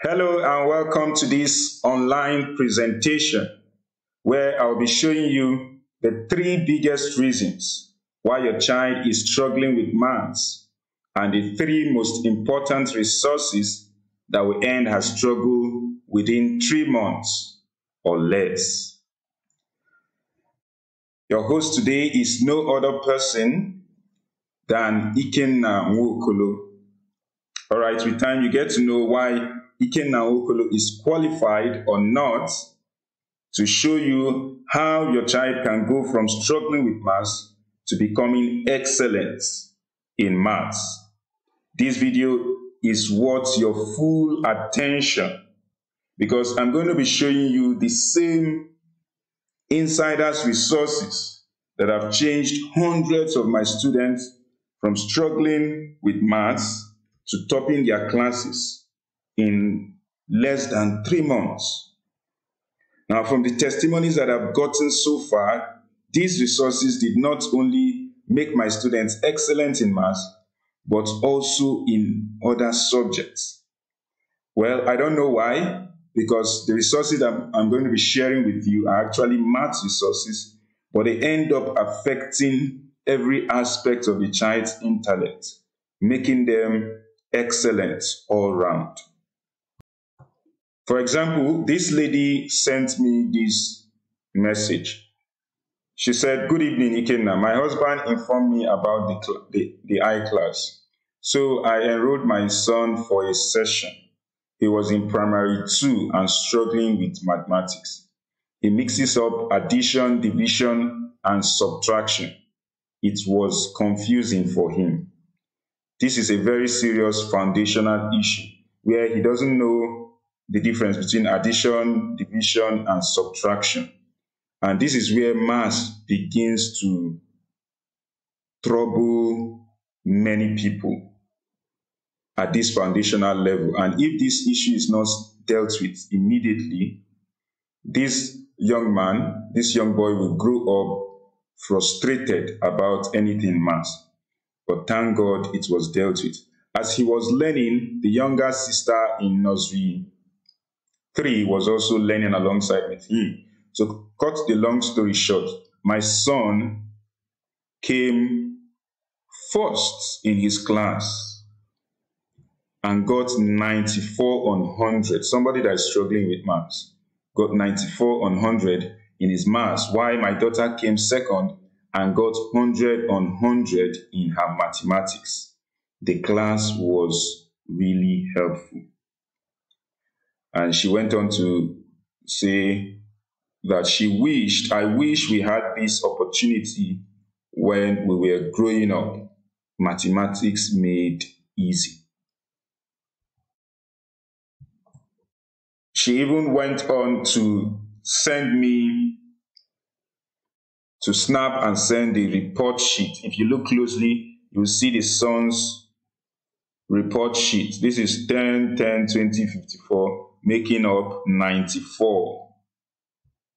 Hello and welcome to this online presentation where I'll be showing you the three biggest reasons why your child is struggling with maths and the three most important resources that will end her struggle within 3 months or less. Your host today is no other person than Ikenna Nwokolo. Alright, with time you get to know why Ikenna Nwokolo is qualified or not to show you how your child can go from struggling with maths to becoming excellent in maths. This video is worth your full attention because I'm going to be showing you the same insiders resources that have changed hundreds of my students from struggling with maths to topping their classes in less than 3 months. Now, from the testimonies that I've gotten so far, these resources did not only make my students excellent in maths, but also in other subjects. Well, I don't know why, because the resources that I'm going to be sharing with you are actually maths resources, but they end up affecting every aspect of the child's intellect, making them excellent all round. For example, this lady sent me this message. She said, "Good evening, Ikenna. My husband informed me about the I class. So I enrolled my son for a session. He was in primary 2 and struggling with mathematics. He mixes up addition, division, and subtraction. It was confusing for him. This is a very serious foundational issue where he doesn't know the difference between addition, division, and subtraction. And this is where maths begins to trouble many people at this foundational level. And if this issue is not dealt with immediately, this young boy will grow up frustrated about anything maths. But thank God it was dealt with. As he was learning, the younger sister in nursery 3 was also learning alongside with him. So cut the long story short, my son came first in his class and got 94 on 100. Somebody that is struggling with maths got 94 on 100 in his maths, while my daughter came second and got 100 on 100 in her mathematics. The class was really helpful. And she went on to say that I wish we had this opportunity when we were growing up. Mathematics made easy. She even went on to send me to snap and send the report sheet. If you look closely, you'll see the son's report sheet. This is 10, 10, 20, 54, making up 94.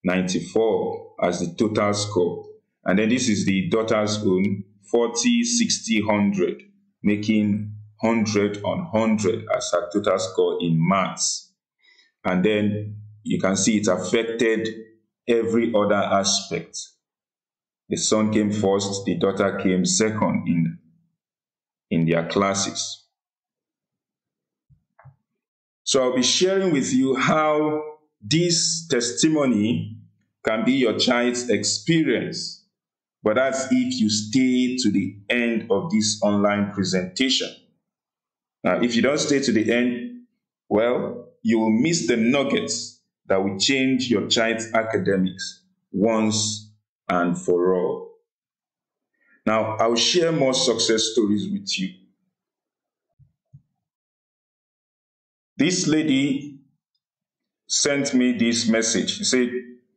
94 as the total score. And then this is the daughter's own, 40, 60, 100, making 100 on 100 as her total score in maths. And then you can see it affected every other aspect. The son came first, the daughter came second in their classes. So I'll be sharing with you how this testimony can be your child's experience, but that's if you stay to the end of this online presentation. Now, if you don't stay to the end, well, you will miss the nuggets that will change your child's academics once and for all. Now, I'll share more success stories with you. This lady sent me this message. She said,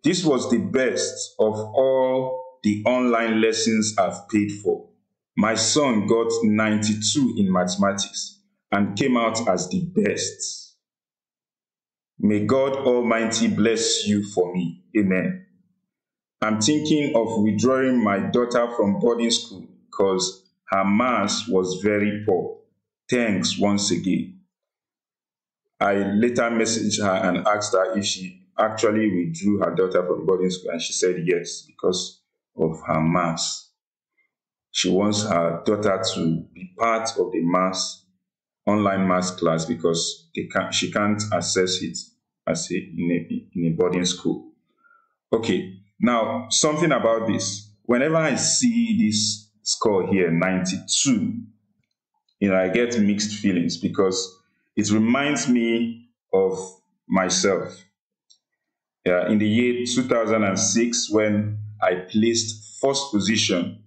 "This was the best of all the online lessons I've paid for. My son got 92 in mathematics and came out as the best. May God Almighty bless you for me. Amen. I'm thinking of withdrawing my daughter from boarding school because her maths was very poor. Thanks once again." I later messaged her and asked her if she actually withdrew her daughter from boarding school, and she said yes, because of her maths. She wants her daughter to be part of the online maths class because she can't access it as in a boarding school. Okay, now something about this. Whenever I see this score here, 92, I get mixed feelings because it reminds me of myself. Yeah, in the year 2006, when I placed first position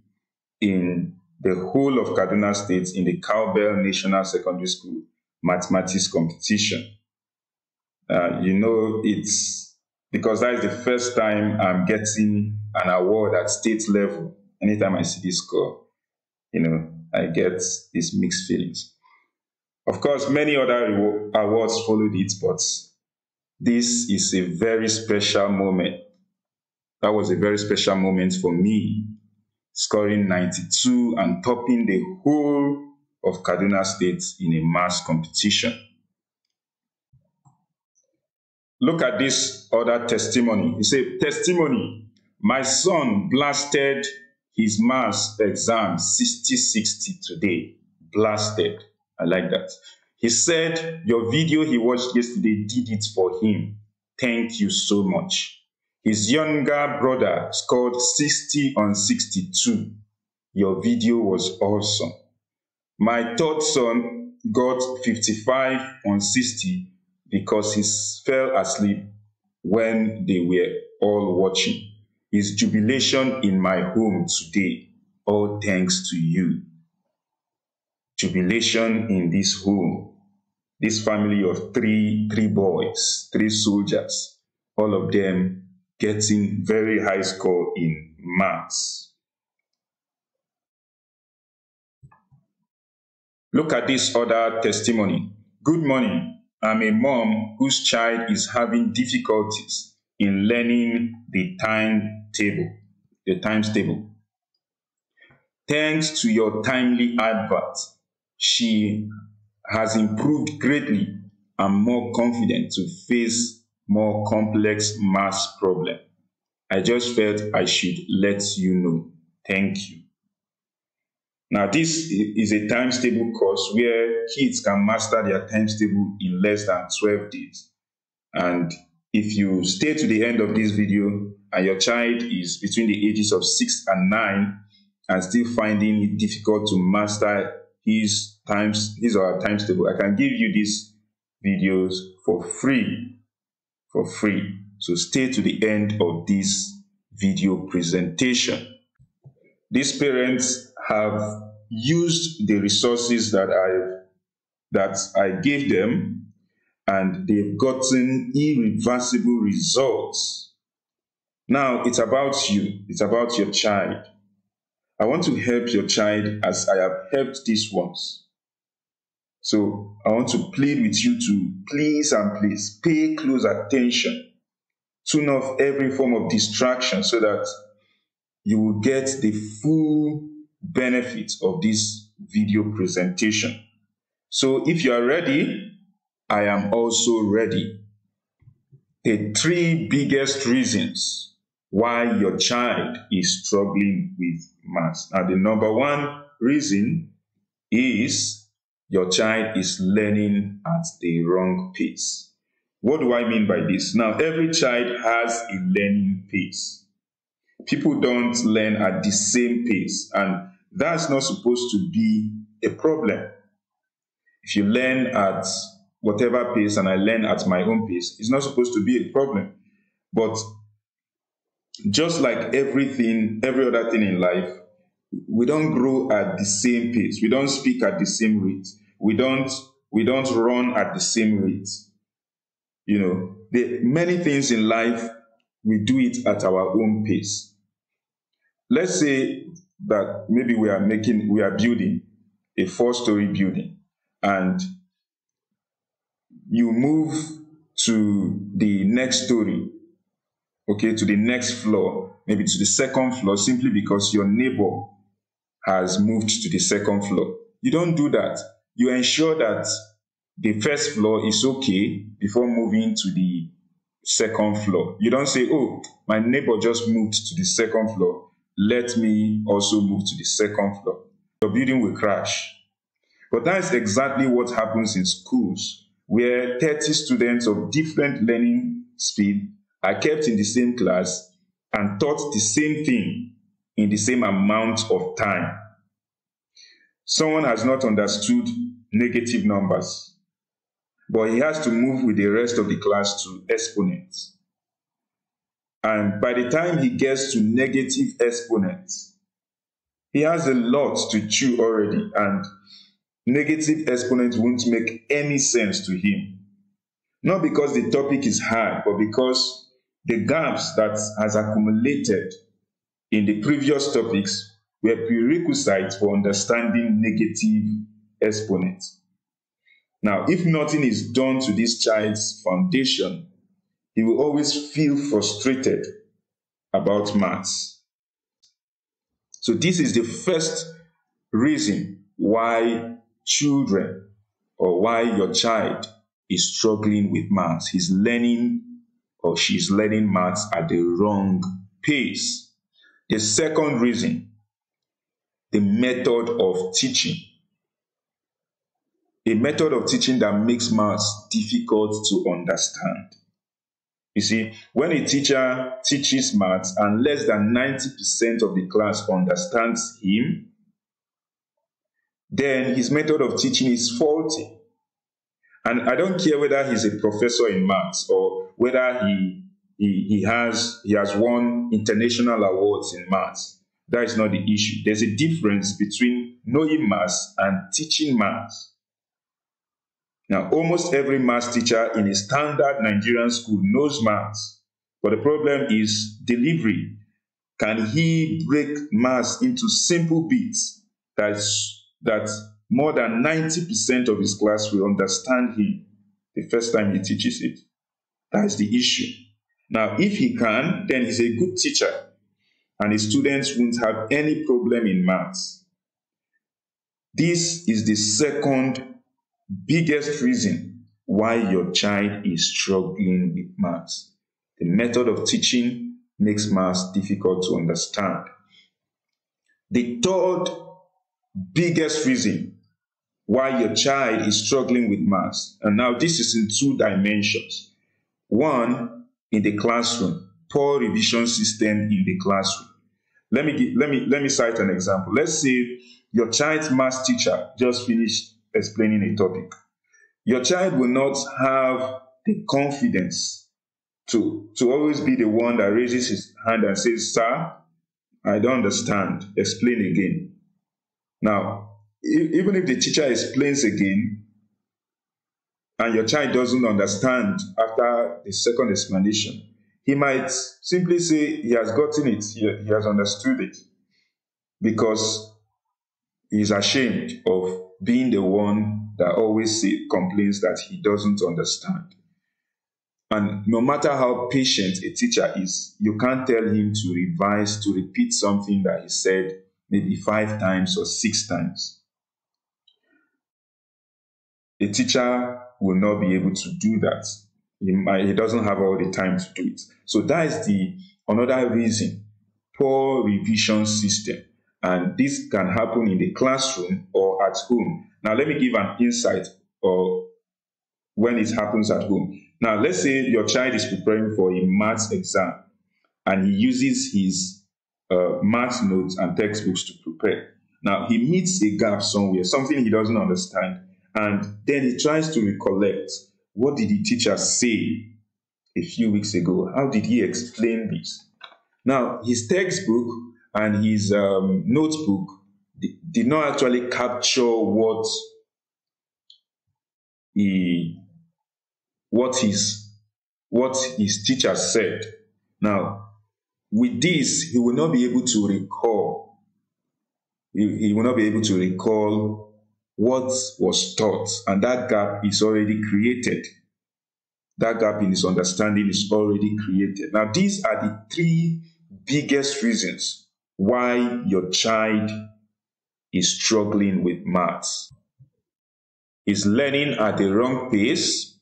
in the whole of Kaduna State in the Cowbell National Secondary School mathematics competition. It's because that is the first time I'm getting an award at state level. Anytime I see this score, I get these mixed feelings. Of course, many other awards followed it, but this is a very special moment. That was a very special moment for me, scoring 92 and topping the whole of Kaduna State in a maths competition. Look at this other testimony. He said, testimony, my son blasted his maths exam 60-60 today. Blasted. I like that. He said, your video he watched yesterday did it for him. Thank you so much. His younger brother scored 60 on 62. Your video was awesome. My third son got 55 on 60 because he fell asleep when they were all watching. His jubilation in my home today, all thanks to you. Jubilation in this home, this family of three boys, 3 soldiers, all of them getting very high score in maths. Look at this other testimony. Good morning. I'm a mom whose child is having difficulties in learning the times table. Thanks to your timely advert, she has improved greatly and more confident to face more complex maths problem. I just felt I should let you know. Thank you. Now, this is a times table course where kids can master their times table in less than 12 days. And if you stay to the end of this video and your child is between the ages of 6 and 9 and still finding it difficult to master his or her times table, I can give you these videos for free. So stay to the end of this video presentation. These parents have used the resources that I gave them, and they've gotten irreversible results. Now, it's about you. It's about your child. I want to help your child as I have helped these ones. So I want to plead with you to please pay close attention. Tune off every form of distraction so that you will get the full benefit of this video presentation. So if you are ready, I am also ready. The 3 biggest reasons why your child is struggling with maths. Now, the number 1 reason is your child is learning at the wrong pace. What do I mean by this? Now, every child has a learning pace. People don't learn at the same pace, and that's not supposed to be a problem. If you learn at whatever pace and I learn at my own pace, it's not supposed to be a problem. But just like every other thing in life, we don't grow at the same pace. We don't speak at the same rate. We don't run at the same rate. Many things in life, we do it at our own pace. Let's say that maybe we are building a 4-story building, and you move to the next story, to the next floor, maybe to the second floor, simply because your neighbor has moved to the second floor. You don't do that. You ensure that the first floor is okay before moving to the second floor. You don't say, oh, my neighbor just moved to the second floor, let me also move to the second floor. Your building will crash. But that's exactly what happens in schools, where 30 students of different learning speed are kept in the same class and taught the same thing in the same amount of time. Someone has not understood negative numbers, but he has to move with the rest of the class to exponents. And by the time he gets to negative exponents, he has a lot to chew already, and negative exponents won't make any sense to him. Not because the topic is hard, but because the gaps that has accumulated in the previous topics were prerequisites for understanding negative exponents. Now, if nothing is done to this child's foundation, he will always feel frustrated about maths. So this is the first reason why children, or why your child is struggling with maths. He's learning, or she's learning maths at the wrong pace. The second reason, the method of teaching. A method of teaching that makes maths difficult to understand. You see, when a teacher teaches maths and less than 90% of the class understands him, then his method of teaching is faulty. And I don't care whether he's a professor in maths or whether he has won international awards in maths. That is not the issue. There's a difference between knowing maths and teaching maths. Now, almost every maths teacher in a standard Nigerian school knows maths, but the problem is delivery. Can he break maths into simple bits that more than 90% of his class will understand him the first time he teaches it? That's the issue. Now, if he can, then he's a good teacher, and his students won't have any problem in maths. This is the second biggest reason why your child is struggling with maths. The method of teaching makes maths difficult to understand. The third biggest reason why your child is struggling with maths, and now this is in two dimensions. One, in the classroom, poor revision system in the classroom. Let me cite an example. Let's say your child's maths teacher just finished explaining a topic. Your child will not have the confidence to always be the one that raises his hand and says, "Sir, I don't understand. Explain again." Now, even if the teacher explains again and your child doesn't understand after the second explanation, he might simply say he has gotten it, he has understood it, because he's ashamed of being the one that always complains that he doesn't understand. And no matter how patient a teacher is, you can't tell him to revise, to repeat something that he said maybe 5 times or 6 times. A teacher will not be able to do that. He doesn't have all the time to do it. So that is another reason, poor revision system. And this can happen in the classroom or at home. Now, let me give an insight or when it happens at home. Now, let's say your child is preparing for a maths exam and he uses his maths notes and textbooks to prepare. Now, he meets a gap somewhere, something he doesn't understand, and then he tries to recollect, what did the teacher say a few weeks ago? How did he explain this? Now, his textbook and his notebook did not actually capture what his teacher said. Now, with this, he will not be able to recall. He will not be able to recall what was taught, and that gap is already created. That gap in his understanding is already created. Now, these are the 3 biggest reasons why your child is struggling with maths. is learning at the wrong pace.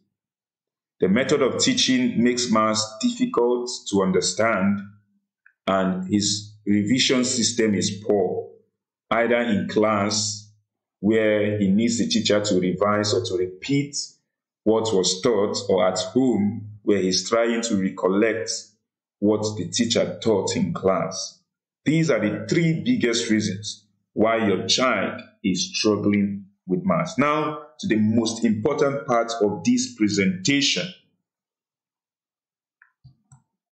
The method of teaching makes maths difficult to understand, and his revision system is poor, either in class where he needs the teacher to revise or to repeat what was taught, or at home where he's trying to recollect what the teacher taught in class. These are the three biggest reasons why your child is struggling with maths. Now, to the most important part of this presentation.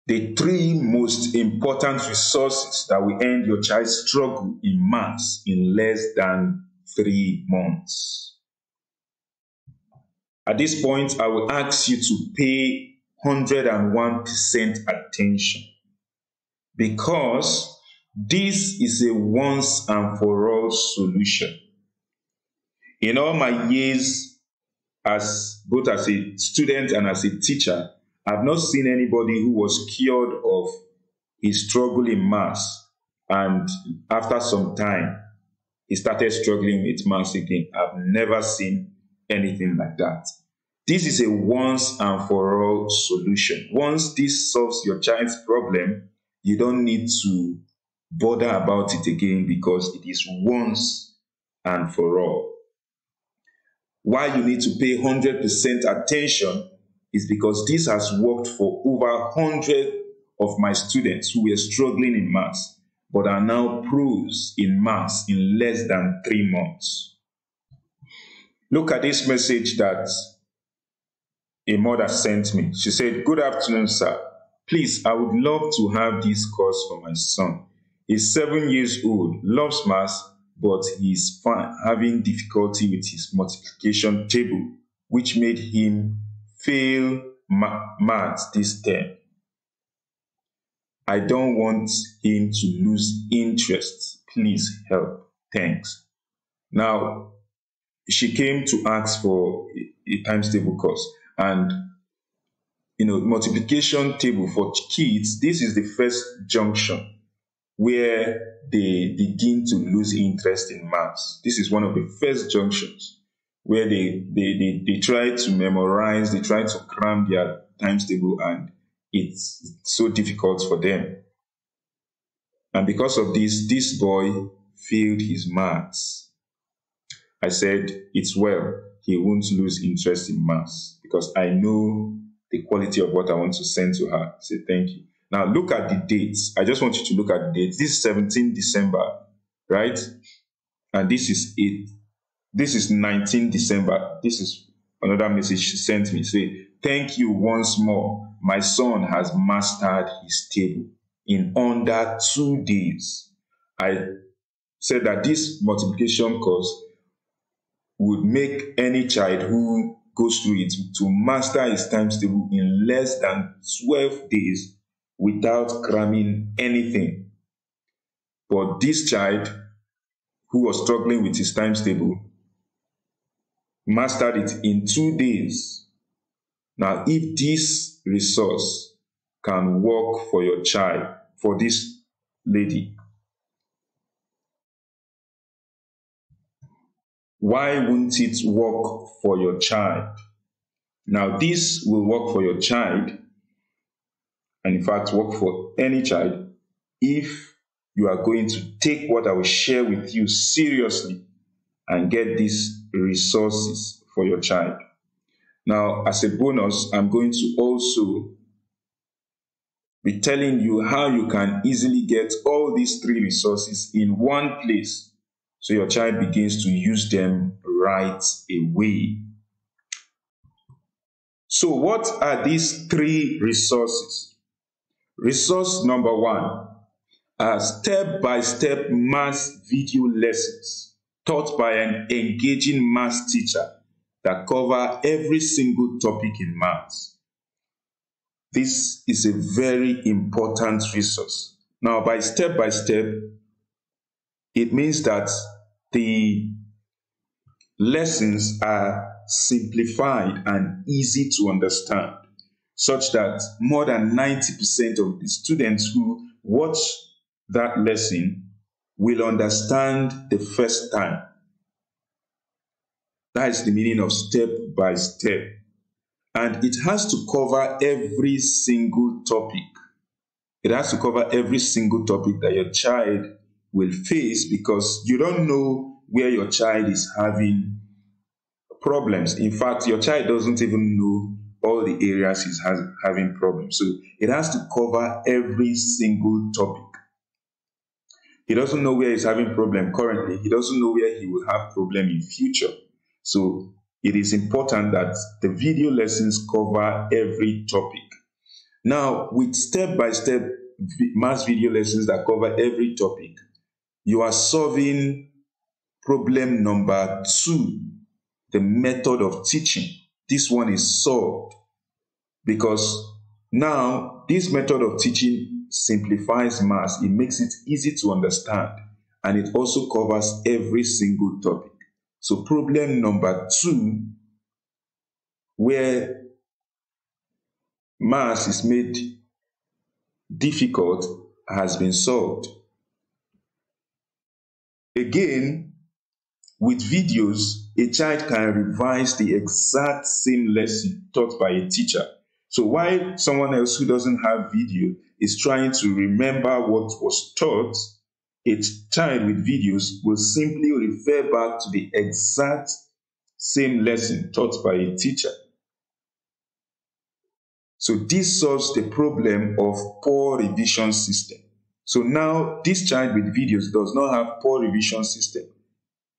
The three most important resources that will end your child's struggle in maths in less than 3 months. At this point, I will ask you to pay 101% attention, because this is a once and for all solution. In all my years as both as a student and as a teacher, I've not seen anybody who was cured of his struggle in maths, and after some time, he started struggling with maths again. I've never seen anything like that. This is a once and for all solution. Once this solves your child's problem, you don't need to bother about it again, because it is once and for all. Why you need to pay 100% attention is because this has worked for over 100 of my students who were struggling in maths, but are now pros in maths in less than 3 months. Look at this message that a mother sent me. She said, "Good afternoon, sir. Please, I would love to have this course for my son. He's 7 years old, loves maths, but he's having difficulty with his multiplication table, which made him fail maths this term. I don't want him to lose interest. Please help. Thanks." Now, she came to ask for a times table course. And, multiplication table for kids, this is the first junction where they begin to lose interest in maths. This is one of the first junctions where they try to memorize, they try to cram their times table, and it's so difficult for them. And because of this boy failed his maths. I said, it's well, he won't lose interest in maths, because I know the quality of what I want to send to her. I said, thank you. Now look at the dates. I just want you to look at the dates. This is 17 December, right? And this is 19 December. This is another message she sent me. Say, "Thank you once more. My son has mastered his table in under 2 days." I said that this multiplication course would make any child who goes through it to master his times table in less than 12 days without cramming anything. But this child who was struggling with his times table mastered it in 2 days. Now, if this resource can work for your child, for this lady, why wouldn't it work for your child? Now, this will work for your child, and in fact work for any child, if you are going to take what I will share with you seriously and get these resources for your child. Now, as a bonus, I'm going to also be telling you how you can easily get all these 3 resources in one place, so your child begins to use them right away. So what are these 3 resources? Resource number 1 are step-by-step maths video lessons taught by an engaging maths teacher that cover every single topic in maths. This is a very important resource. Now, by step-by-step, it means that the lessons are simplified and easy to understand, such that more than 90% of the students who watch that lesson will understand the first time. That is the meaning of step by step. And it has to cover every single topic. It has to cover every single topic that your child will face, because you don't know where your child is having problems. In fact, your child doesn't even know all the areas he's having problems. So it has to cover every single topic. He doesn't know where he's having problem currently. He doesn't know where he will have problem in future. So it is important that the video lessons cover every topic. Now, with step-by-step maths video lessons that cover every topic, you are solving problem number 2, the method of teaching. This one is solved because now this method of teaching simplifies maths. It makes it easy to understand, and it also covers every single topic. So problem number 2, where maths is made difficult, has been solved. Again, with videos, a child can revise the exact same lesson taught by a teacher. So while someone else who doesn't have video is trying to remember what was taught, a child with videos will simply refer back to the exact same lesson taught by a teacher. So this solves the problem of poor revision system. So now this child with videos does not have poor revision system.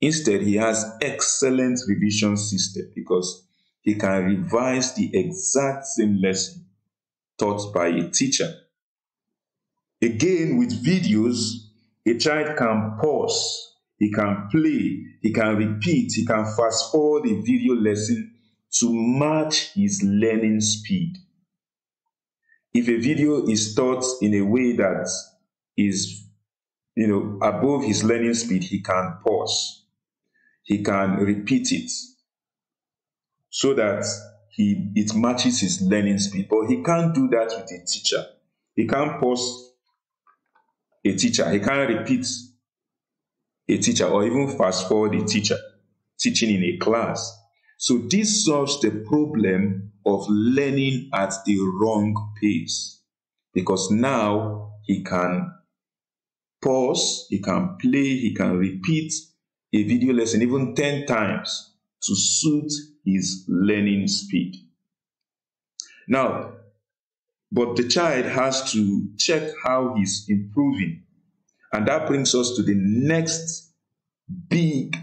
Instead, he has excellent revision system because he can revise the exact same lesson taught by a teacher. Again, with videos, a child can pause, he can play, he can repeat, he can fast forward the video lesson to match his learning speed. If a video is taught in a way that is, above his learning speed, he can pause. He can repeat it so that it matches his learning speed. But he can't do that with a teacher. He can't pause a teacher. He can't repeat a teacher or even fast forward a teacher teaching in a class. So this solves the problem of learning at the wrong pace, because now he can pause, he can play, he can repeat a video lesson even 10 times to suit his learning speed. Now, but the child has to check how he's improving. And that brings us to the next big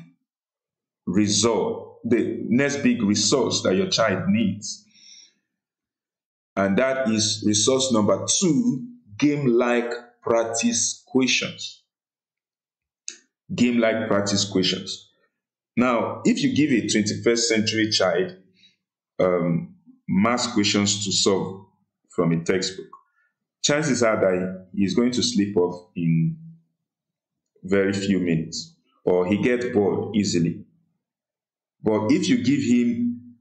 result, the next big resource that your child needs. And that is resource number 2, game-like practice questions. Game-like practice questions. Now, if you give a 21st century child math questions to solve from a textbook, chances are that he's going to slip off in very few minutes, or he gets bored easily. But if you give him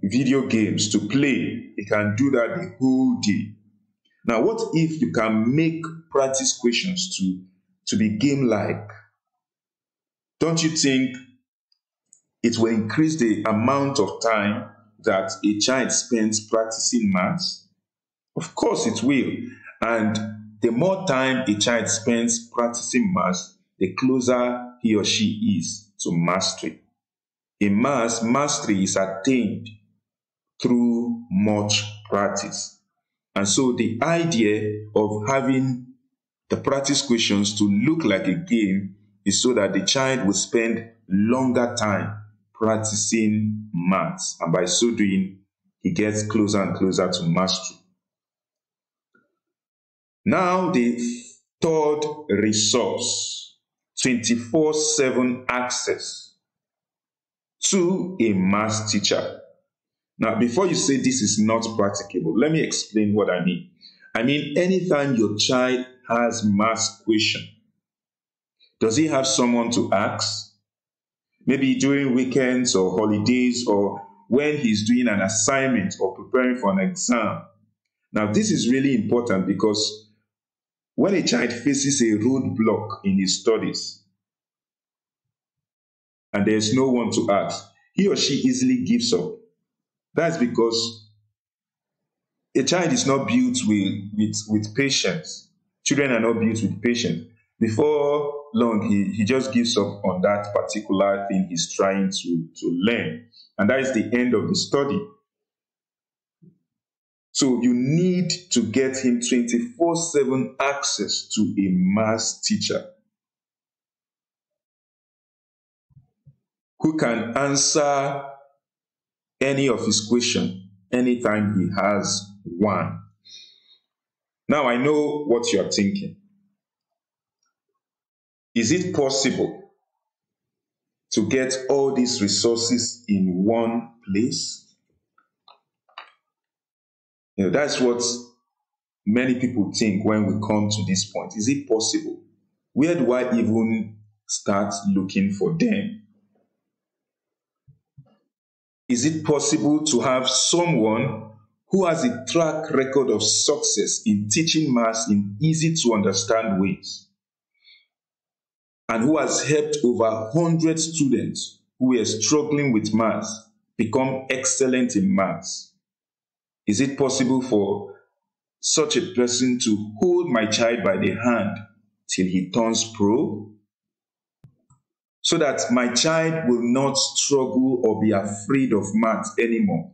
video games to play, he can do that the whole day. Now, what if you can make practice questions to be game-like? Don't you think it will increase the amount of time that a child spends practicing maths? Of course it will. And the more time a child spends practicing maths, the closer he or she is to mastery. In maths, mastery is attained through much practice. And so the idea of having the practice questions to look like a game is so that the child will spend longer time practicing maths. And by so doing, he gets closer and closer to mastery. Now the third resource, 24/7 access to a maths teacher. Now, before you say this is not practicable, let me explain what I mean. I mean, anytime your child has maths question, does he have someone to ask? Maybe during weekends or holidays, or when he's doing an assignment or preparing for an exam. Now, this is really important because when a child faces a roadblock in his studies and there's no one to ask, he or she easily gives up. That's because a child is not built with patience. Children are not built with patience. Before long, he just gives up on that particular thing he's trying to learn. And that is the end of the study. So you need to get him 24/7 access to a maths teacher who can answer any of his questions anytime he has one. Now I know what you are thinking. Is it possible to get all these resources in one place? That's what many people think when we come to this point. Is it possible? Where do I even start looking for them? Is it possible to have someone who has a track record of success in teaching maths in easy to understand ways, and who has helped over 100 students who are struggling with maths become excellent in maths? Is it possible for such a person to hold my child by the hand till he turns pro, so that my child will not struggle or be afraid of maths anymore,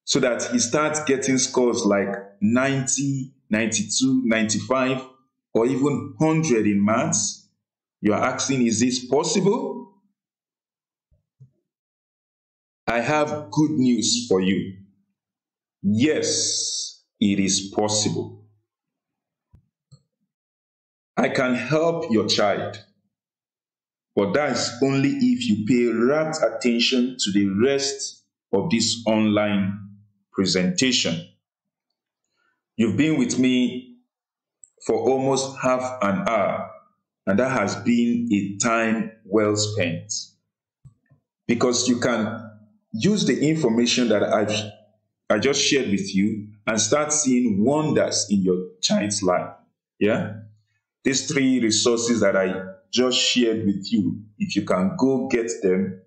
so that he starts getting scores like 90, 92, 95, or even 100 in maths? You are asking, is this possible? I have good news for you. Yes, it is possible. I can help your child, but that's only if you pay rapt attention to the rest of this online presentation. You've been with me for almost half an hour, and that has been a time well spent, because you can use the information that I just shared with you and start seeing wonders in your child's life. Yeah? These 3 resources that I just shared with you, if you can go get them,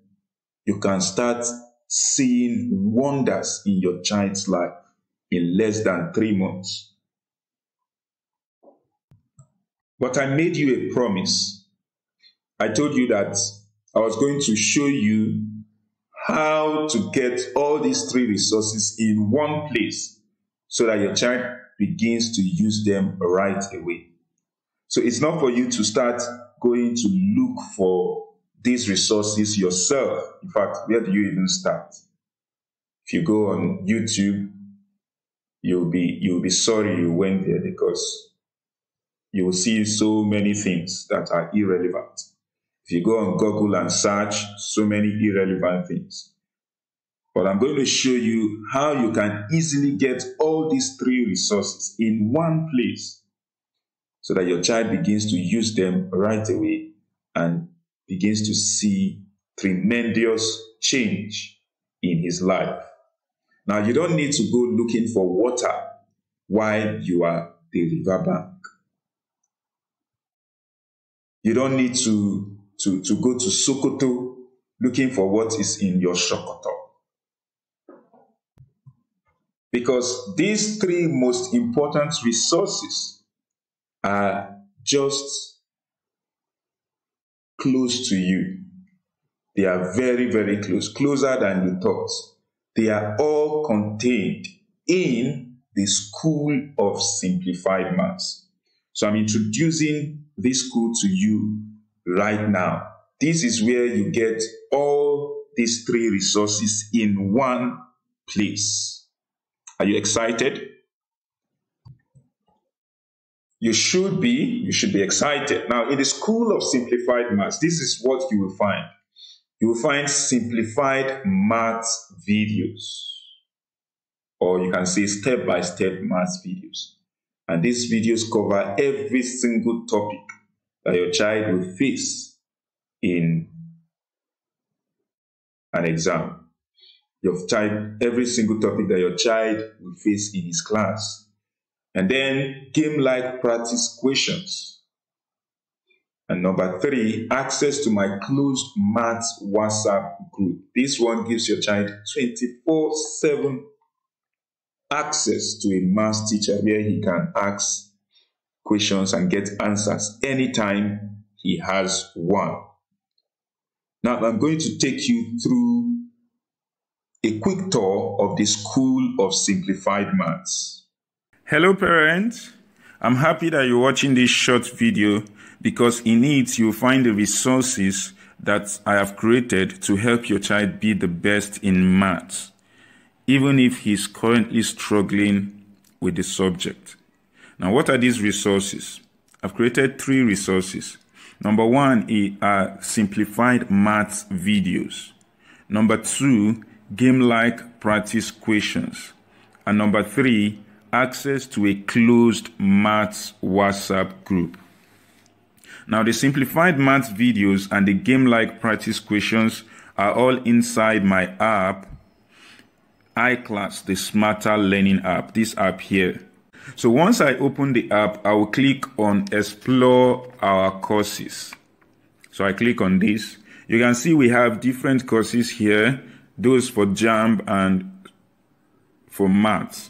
you can start seeing wonders in your child's life in less than 3 months. But I made you a promise. I told you that I was going to show you how to get all these 3 resources in one place so that your child begins to use them right away. So it's not for you to start going to look for these resources yourself. In fact, where do you even start? If you go on YouTube, you'll be sorry you went there, because you will see so many things that are irrelevant. If you go on Google and search, so many irrelevant things. But I'm going to show you how you can easily get all these 3 resources in one place so that your child begins to use them right away and begins to see tremendous change in his life. Now, you don't need to go looking for water while you are the riverbank. You don't need to go to Sokoto looking for what is in your Shokoto. Because these 3 most important resources are just close to you. They are very, very close, closer than you thought. They are all contained in the School of Simplified Maths. So I'm introducing this school to you right now. This is where you get all these 3 resources in one place. Are you excited? You should be excited. Now, in the School of Simplified Maths, this is what you will find. You will find simplified maths videos, or you can say step-by-step maths videos. And these videos cover every single topic that your child will face in an exam. Every single topic that your child will face in his class. And then game-like practice questions. And number 3, access to my closed maths WhatsApp group. This one gives your child 24/7 access to a maths teacher where he can ask questions and get answers anytime he has one. Now, I'm going to take you through a quick tour of the School of Simplified Maths. Hello, parents. I'm happy that you're watching this short video because in it you'll find the resources that I have created to help your child be the best in maths, even if he's currently struggling with the subject. Now, what are these resources? I've created 3 resources. Number 1 are simplified maths videos. Number 2, game-like practice questions. And number 3, access to a closed maths WhatsApp group. Now, the simplified maths videos and the game-like practice questions are all inside my app, iClass, the Smarter Learning app, this app here. So once I open the app, I will click on Explore Our Courses. So I click on this. You can see we have different courses here, those for JAMB and for maths.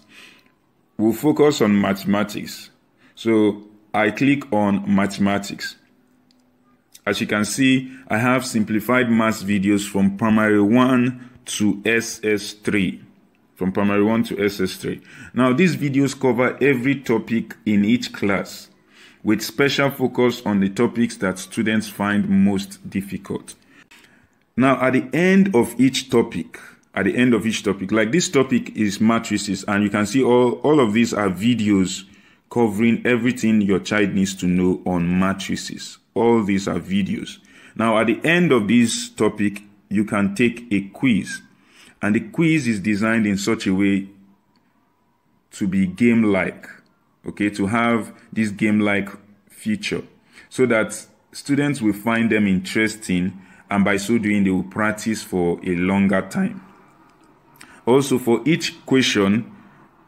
We'll focus on mathematics. So I click on mathematics. As you can see, I have simplified maths videos from primary 1 to SS3. From primary 1 to SS3. Now, these videos cover every topic in each class, with special focus on the topics that students find most difficult. Now, at the end of each topic, like this topic is matrices, and you can see all of these are videos covering everything your child needs to know on matrices. All these are videos. Now, at the end of this topic, you can take a quiz. And the quiz is designed in such a way to be game-like, okay, to have this game-like feature so that students will find them interesting, and by so doing, they will practice for a longer time. Also, for each question,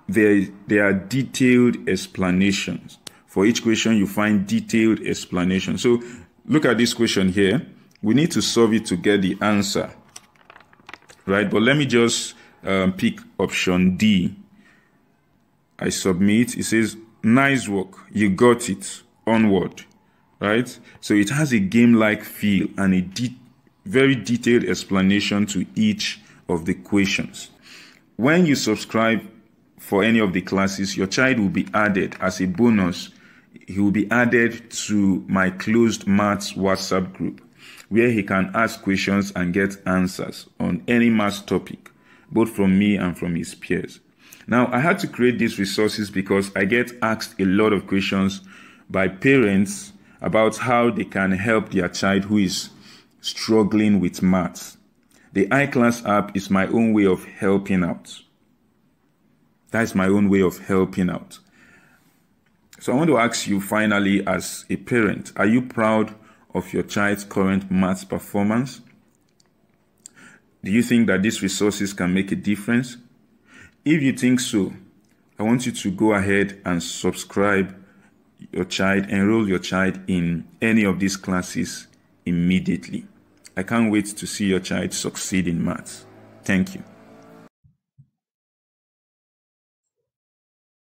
there are detailed explanations. For each question, you find detailed explanations. So, look at this question here. We need to solve it to get the answer. Right, but let me just pick option D. I submit. It says, nice work, you got it, onward. Right, so it has a game-like feel and a very detailed explanation to each of the questions. When you subscribe for any of the classes, your child will be added as a bonus. He will be added to my closed maths WhatsApp group, where he can ask questions and get answers on any maths topic, both from me and from his peers. Now, I had to create these resources because I get asked a lot of questions by parents about how they can help their child who is struggling with maths. The iClass app is my own way of helping out. That's my own way of helping out. So I want to ask you finally, as a parent, are you proud of your child's current maths performance? Do you think that these resources can make a difference? If you think so, I want you to go ahead and subscribe your child, enroll your child in any of these classes immediately. I can't wait to see your child succeed in maths. Thank you.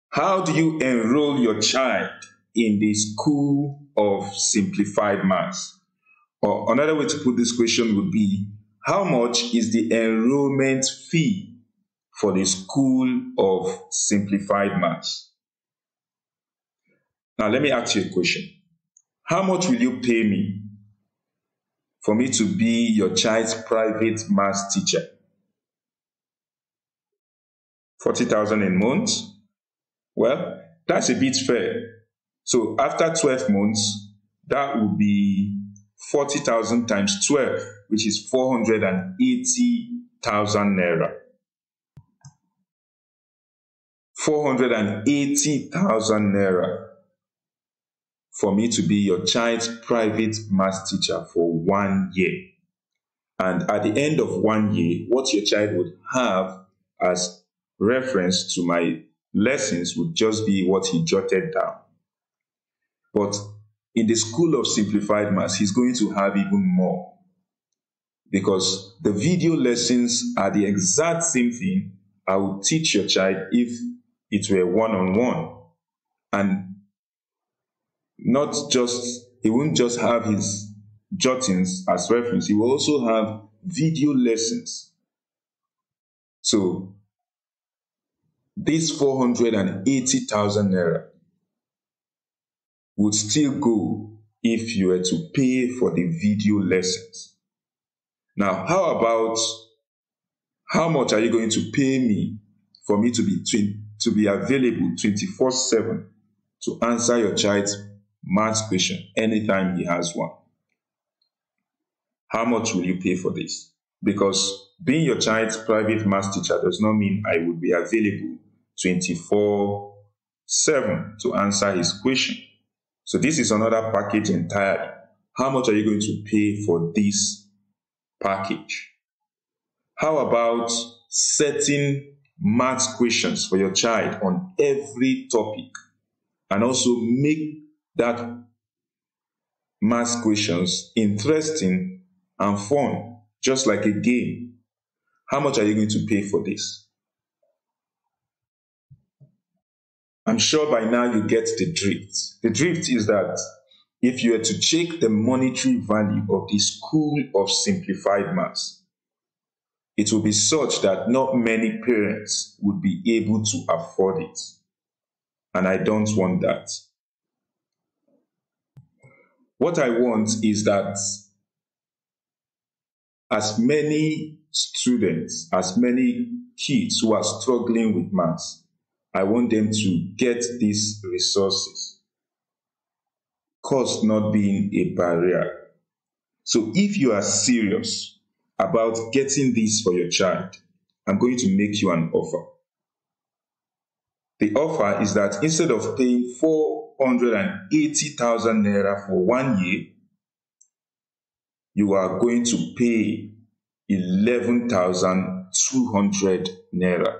How do you enroll your child in the School of Simplified Maths? Or another way to put this question would be, how much is the enrollment fee for the School of Simplified Maths? Now, let me ask you a question. How much will you pay me for me to be your child's private maths teacher? 40,000 a month? Well, that's a bit fair. So after 12 months, that would be 40,000 times 12, which is 480,000 naira. 480,000 naira for me to be your child's private maths teacher for 1 year. And at the end of 1 year, what your child would have as reference to my lessons would just be what he jotted down. But in the School of Simplified Maths, he's going to have even more, because the video lessons are the exact same thing I would teach your child if it were one-on-one. And not just, he won't just have his jottings as reference, he will also have video lessons. So this 480,000 naira would still go if you were to pay for the video lessons. Now, how about, how much are you going to pay me for me to be available 24/7 to answer your child's maths question anytime he has one? How much will you pay for this? Because being your child's private maths teacher does not mean I would be available 24/7 to answer his question. So this is another package entirely. How much are you going to pay for this package? How about setting maths questions for your child on every topic, and also make that maths questions interesting and fun, just like a game? How much are you going to pay for this? I'm sure by now you get the drift. The drift is that if you were to check the monetary value of the School of Simplified Maths, it will be such that not many parents would be able to afford it. And I don't want that. What I want is that as many students, as many kids who are struggling with maths, I want them to get these resources. Cost not being a barrier. So if you are serious about getting this for your child, I'm going to make you an offer. The offer is that instead of paying 480,000 naira for 1 year, you are going to pay 11,200 naira.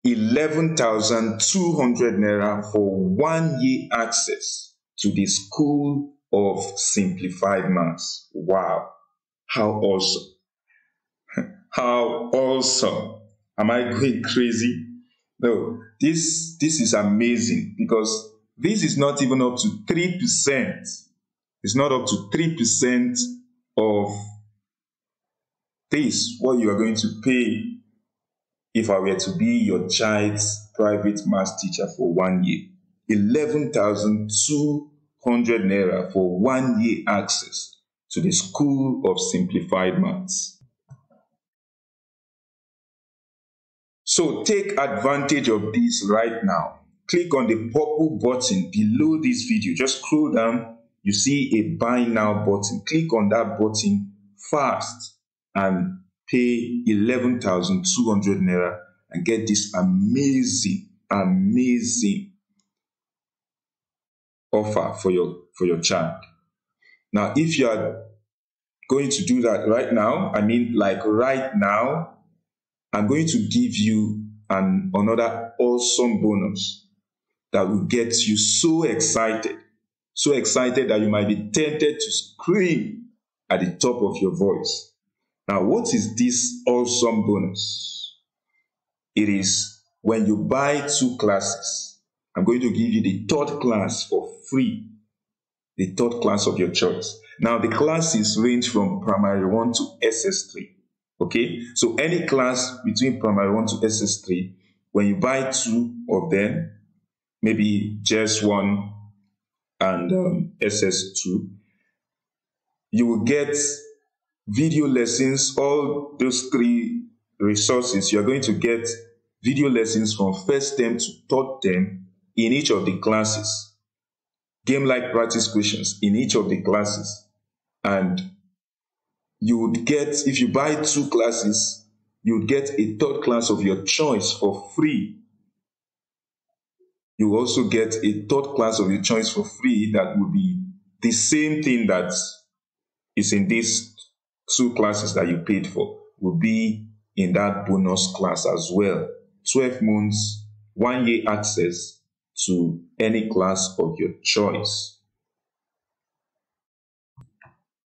11,200 naira for 1 year access to the School of Simplified Maths. Wow, how awesome. How awesome. Am I going crazy? No, this is amazing, because this is not even up to 3%. It's not up to 3% of this, what you are going to pay if I were to be your child's private maths teacher for 1 year. 11,200 naira for 1 year access to the School of Simplified Maths. So take advantage of this right now. Click on the purple button below this video. Just scroll down. You see a buy now button. Click on that button fast and pay 11,200 naira and get this amazing offer for your child. Now, if you are going to do that right now, I mean like right now, I'm going to give you another awesome bonus that will get you so excited that you might be tempted to scream at the top of your voice. Now, what is this awesome bonus? It is when you buy 2 classes, I'm going to give you the 3rd class for free, the 3rd class of your choice. Now, the classes range from primary 1 to SS3. Okay, so any class between primary 1 to SS3, when you buy 2 of them, maybe just 1 and SS2, you will get video lessons. All those 3 resources, you are going to get video lessons from 1st term to 3rd term in each of the classes, game-like practice questions in each of the classes, and you would get, if you buy 2 classes, you would get a 3rd class of your choice for free. You will also get a 3rd class of your choice for free that will be the same thing that is in these 2 classes that you paid for, will be in that bonus class as well. 12 months, 1 year access to any class of your choice.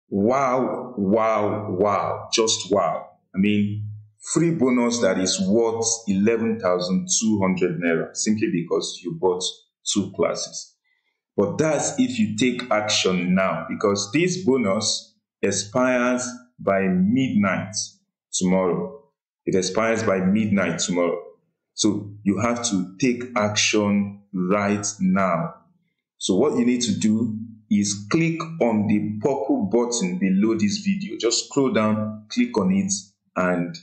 Wow, wow, wow, just wow. I mean, free bonus that is worth 11,200 naira simply because you bought 2 classes. But that's if you take action now, because this bonus expires by midnight tomorrow. It expires by midnight tomorrow. So you have to take action right now. So what you need to do is click on the purple button below this video. Just scroll down, click on it, and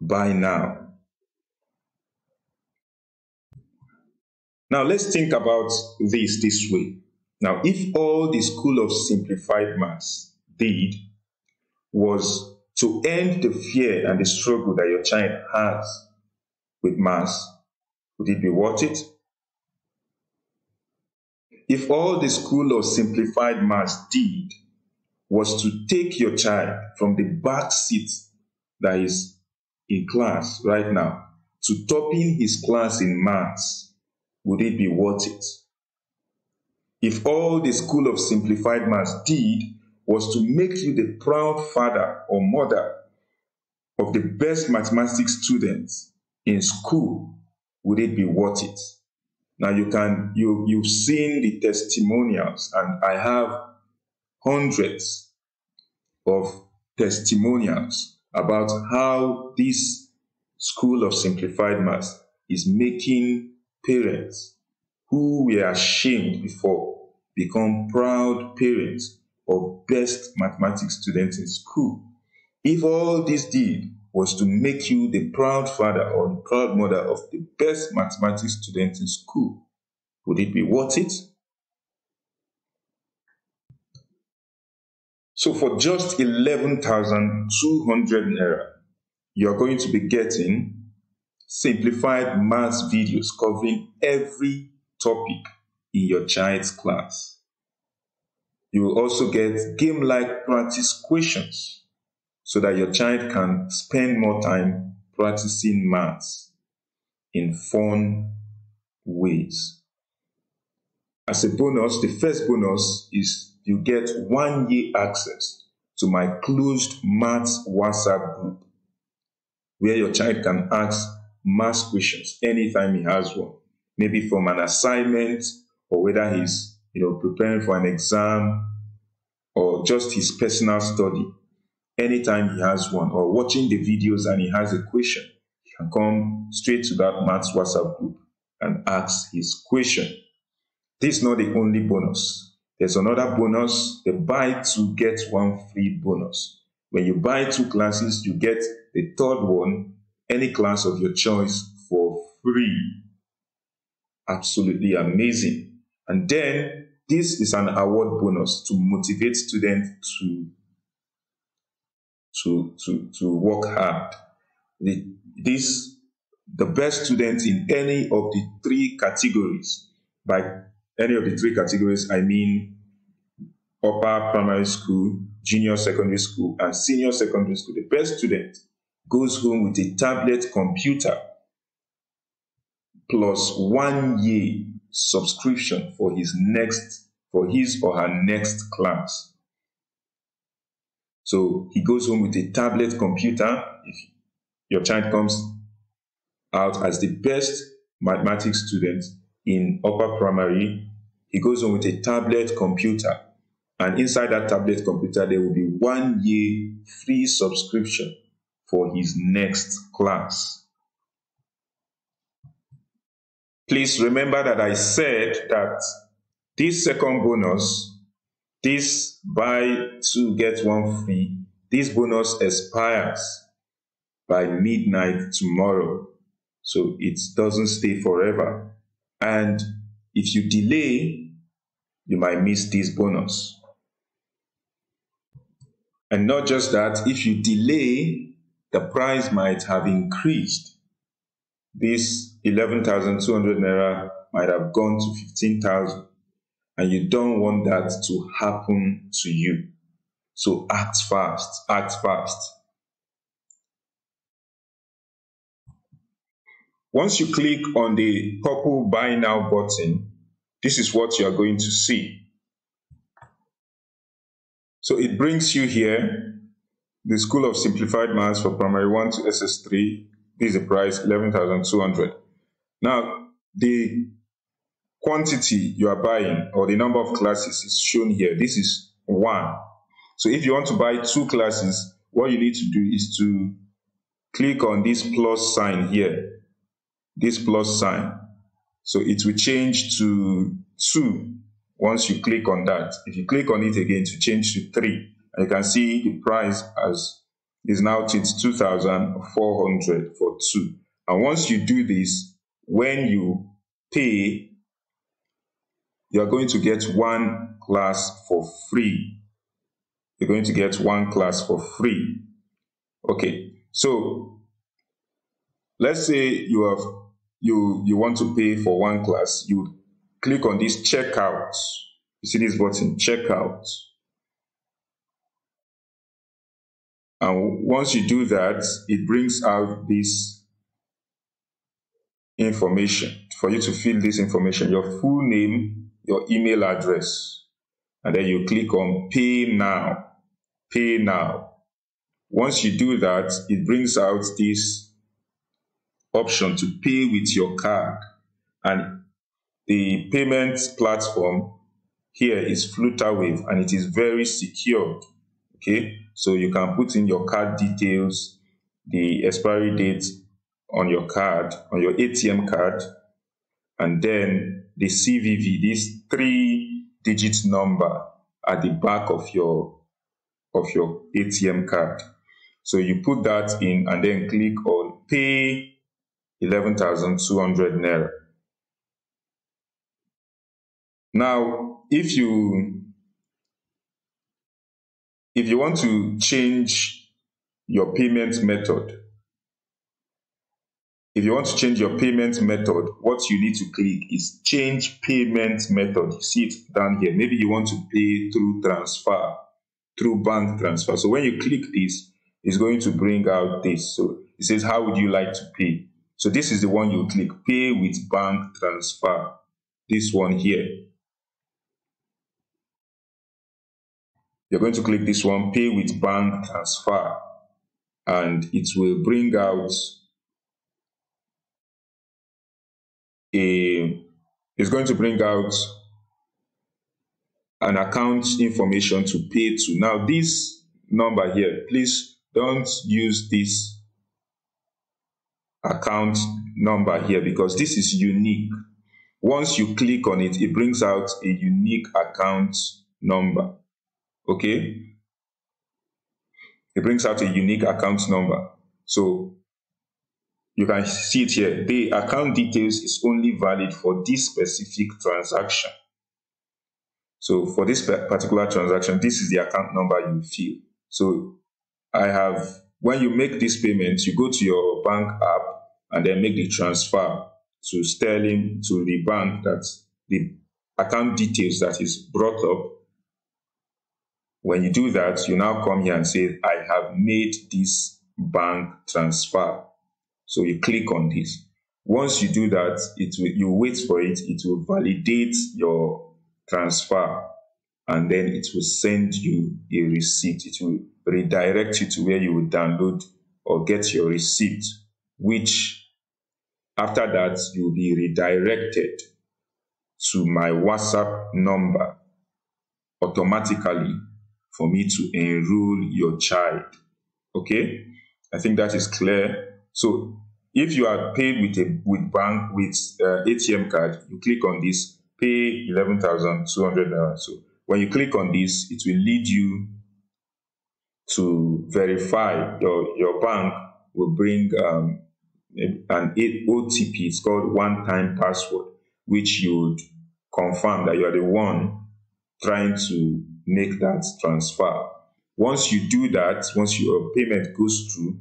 buy now. Now let's think about this way. Now, if all the School of Simplified Maths did was to end the fear and the struggle that your child has with maths, would it be worth it? If all the School of Simplified Maths did was to take your child from the back seat that is in class right now to topping his class in maths, would it be worth it? If all the School of Simplified Maths did was to make you the proud father or mother of the best mathematics students in school, would it be worth it? Now you've seen the testimonials, and I have hundreds of testimonials about how this School of Simplified Maths is making parents who were ashamed before become proud parents of best mathematics students in school. If all this did was to make you the proud father or the proud mother of the best mathematics students in school, would it be worth it? So for just 11,200 naira, you're going to be getting simplified maths videos covering every topic in your child's class. You will also get game-like practice questions so that your child can spend more time practicing maths in fun ways. As a bonus, the first bonus is you get 1 year access to my closed maths WhatsApp group, where your child can ask maths questions anytime he has one, maybe from an assignment, or whether he's preparing for an exam, or just his personal study. Anytime he has one, or watching the videos and he has a question, he can come straight to that maths WhatsApp group and ask his question. This is not the only bonus. There's another bonus, the buy 2 get 1 free bonus. When you buy 2 classes, you get the third one, any class of your choice, for free. Absolutely amazing. And then this is an award bonus to motivate students to work hard. The best students in any of the 3 categories, by any of the 3 categories, I mean upper primary school, junior secondary school, and senior secondary school, the best student goes home with a tablet computer plus 1 year subscription for his or her next class. So he goes home with a tablet computer. If your child comes out as the best mathematics student in upper primary, he goes home with a tablet computer, and inside that tablet computer there will be 1 year free subscription for his next class. Please remember that I said that this second bonus, this buy 2 get 1 free, this bonus expires by midnight tomorrow. So it doesn't stay forever. And if you delay, you might miss this bonus. And not just that, if you delay, the price might have increased. This 11,200 naira might have gone to 15,000, and you don't want that to happen to you. So act fast, act fast. Once you click on the purple buy now button, this is what you are going to see. So it brings you here, the School of Simplified Maths for Primary 1 to SS3. This is the price, 11,200. Now, the quantity you are buying or the number of classes is shown here. This is 1. So if you want to buy 2 classes, what you need to do is to click on this plus sign here, this plus sign. So it will change to 2 once you click on that. If you click on it again, to change to 3. And you can see the price is now 22,400 for 2. And once you do this, when you pay, you are going to get 1 class for free. You're going to get 1 class for free. Okay, so let's say you want to pay for 1 class. You click on this checkout. You see this button, checkout. And once you do that, it brings out this information for you to fill this information, your full name, your email address, and then you click on pay now. Pay now. Once you do that, it brings out this option to pay with your card, and the payment platform here is Flutterwave, and it is very secured. Okay, so you can put in your card details, the expiry date on your card, on your ATM card, and then the CVV, this 3-digit number at the back of your ATM card. So you put that in and then click on pay 11,200 naira. Now, if you want to change your payment method, what you need to click is change payment method. You see it down here. Maybe you want to pay through transfer, through bank transfer. So when you click this, it's going to bring out this. So it says, how would you like to pay? So this is the one you click, pay with bank transfer. This one here. You're going to click this one, pay with bank transfer, and it will bring out it's going to bring out an account information to pay to. Now this number here, please don't use this account number here because this is unique. Once you click on it, it brings out a unique account number. Okay, it brings out a unique account number. So you can see it here. The account details is only valid for this specific transaction. So for this particular transaction, this is the account number you fill. So when you make this payment, you go to your bank app and then make the transfer to Sterling, to the bank, that the account details that is brought up. When you do that, you now come here and say, I have made this bank transfer. So you click on this. Once you do that, you wait for it. It will validate your transfer, and then it will send you a receipt. It will redirect you to where you will download or get your receipt, which after that, you'll be redirected to my WhatsApp number automatically for me to enroll your child. Okay, I think that is clear. So if you are paid with ATM card, you click on this, pay 11,200. So when you click on this, it will lead you to verify. Your bank will bring an OTP. It's called one-time password, which you would confirm that you are the one trying to make that transfer. Once you do that, once your payment goes through,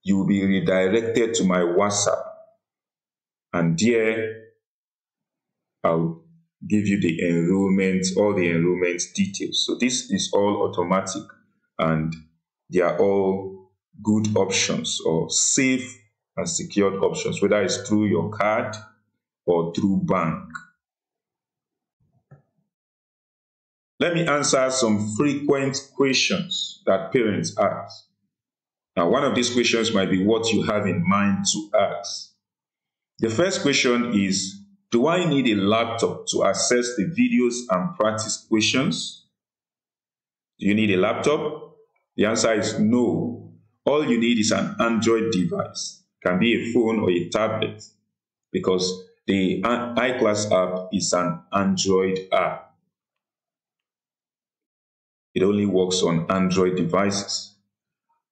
you will be redirected to my WhatsApp, and there I'll give you the enrollment, all the enrollment details. So this is all automatic, and they are all good options, or safe and secured options, whether it's through your card or through bank. Let me answer some frequent questions that parents ask. Now, one of these questions might be what you have in mind to ask. The first question is, do I need a laptop to access the videos and practice questions? Do you need a laptop? The answer is no. All you need is an Android device. It can be a phone or a tablet, because the iClass app is an Android app. It only works on Android devices.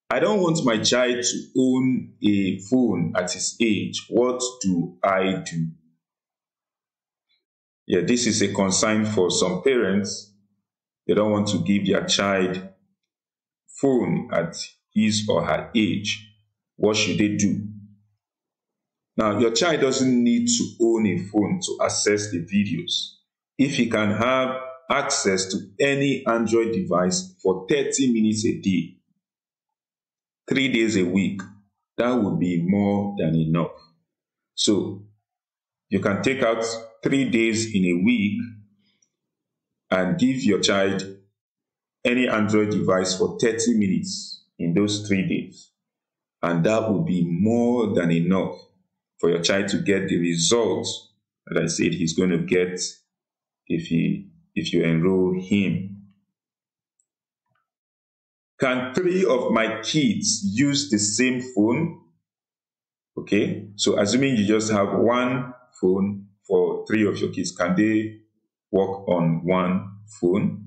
I don't want my child to own a phone at his age. What do I do? Yeah, this is a concern for some parents. They don't want to give their child phone at his or her age. What should they do? Now, your child doesn't need to own a phone to access the videos. If he can have access to any Android device for 30 minutes a day, 3 days a week, that would be more than enough. So you can take out 3 days in a week and give your child any Android device for 30 minutes in those 3 days. And that would be more than enough for your child to get the results that I said he's going to get if you enroll him. Can 3 of my kids use the same phone? Okay, so assuming you just have one phone for 3 of your kids, can they work on one phone?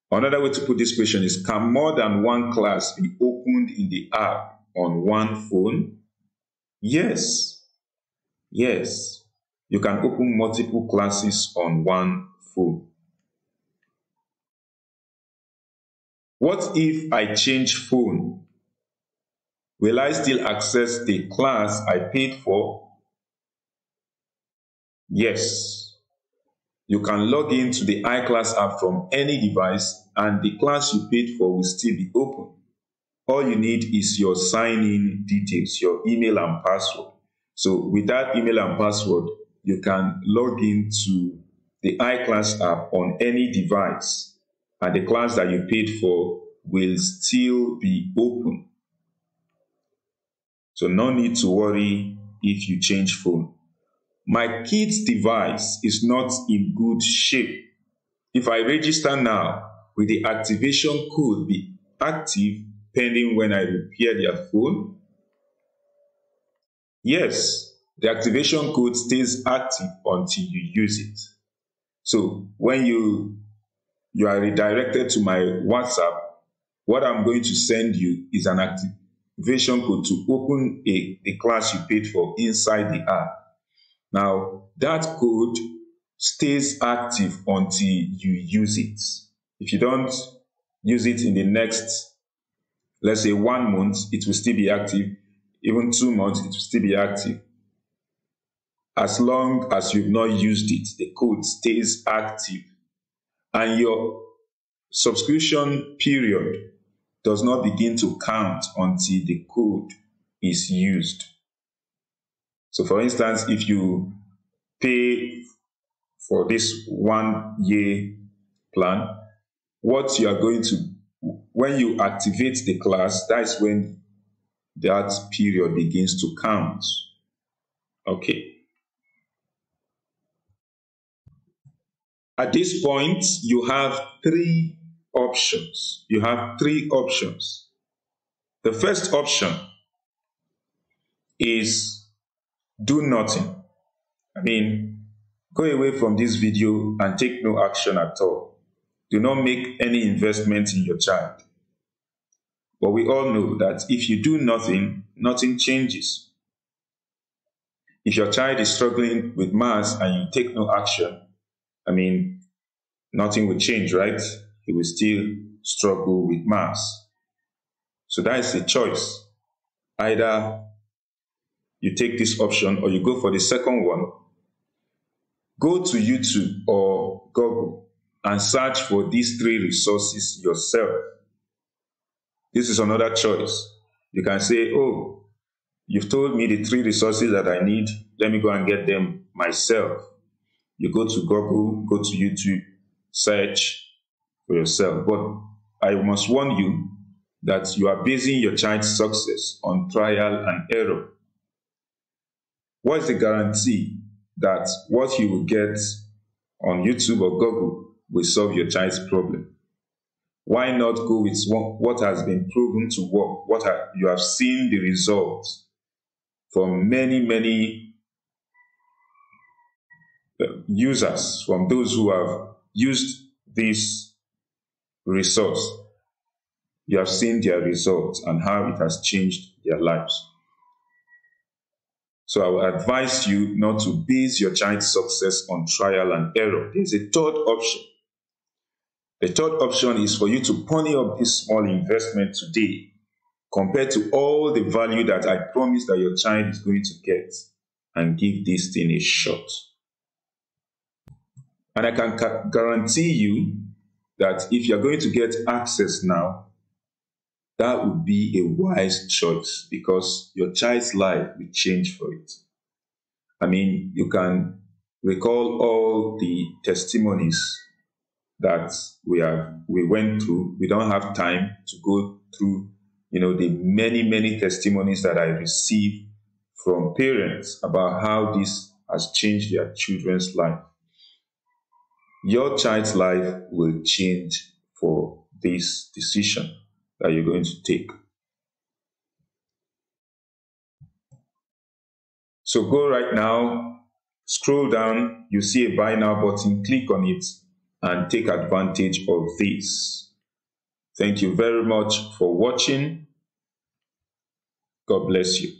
Another way to put this question is, can more than one class be opened in the app on one phone? Yes. Yes. You can open multiple classes on one phone. What if I change phone? Will I still access the class I paid for? Yes. You can log into the iClass app from any device and the class you paid for will still be open. All you need is your sign-in details, your email and password. So with that email and password, you can log into the iClass app on any device, and the class that you paid for will still be open. So no need to worry if you change phone. My kid's device is not in good shape. If I register now, will the activation code be active pending when I repair their phone? Yes, the activation code stays active until you use it. So when you are redirected to my WhatsApp, what I'm going to send you is an activation code to open the class you paid for inside the app. Now, that code stays active until you use it. If you don't use it in the next, let's say 1 month, it will still be active. Even 2 months, it will still be active. As long as you've not used it, the code stays active. And your subscription period does not begin to count until the code is used. So for instance, if you pay for this 1 year plan, what you are going to, when you activate the class, that's when that period begins to count. Okay. At this point, you have 3 options. You have 3 options. The first option is do nothing. I mean, go away from this video and take no action at all. Do not make any investment in your child. But we all know that if you do nothing, nothing changes. If your child is struggling with maths and you take no action, I mean, nothing will change, right? He will still struggle with maths. So that is a choice. Either you take this option or you go for the second one. Go to YouTube or Google and search for these 3 resources yourself. This is another choice. You can say, oh, you've told me the 3 resources that I need. Let me go and get them myself. You go to Google, go to YouTube, search for yourself. But I must warn you that you are basing your child's success on trial and error. What is the guarantee that what you will get on YouTube or Google will solve your child's problem? Why not go with what has been proven to work, you have seen the results from many users, from those who have used this resource. You have seen their results and how it has changed their lives. So I would advise you not to base your child's success on trial and error. There's a third option. The third option is for you to pony up this small investment today compared to all the value that I promise that your child is going to get, and give this thing a shot. And I can guarantee you that if you're going to get access now, that would be a wise choice, because your child's life will change for it. I mean, you can recall all the testimonies that we went through. We don't have time to go through, the many testimonies that I received from parents about how this has changed their children's life. Your child's life will change for this decision that you're going to take. So go right now, scroll down, you see a buy now button, click on it and take advantage of this. Thank you very much for watching. God bless you.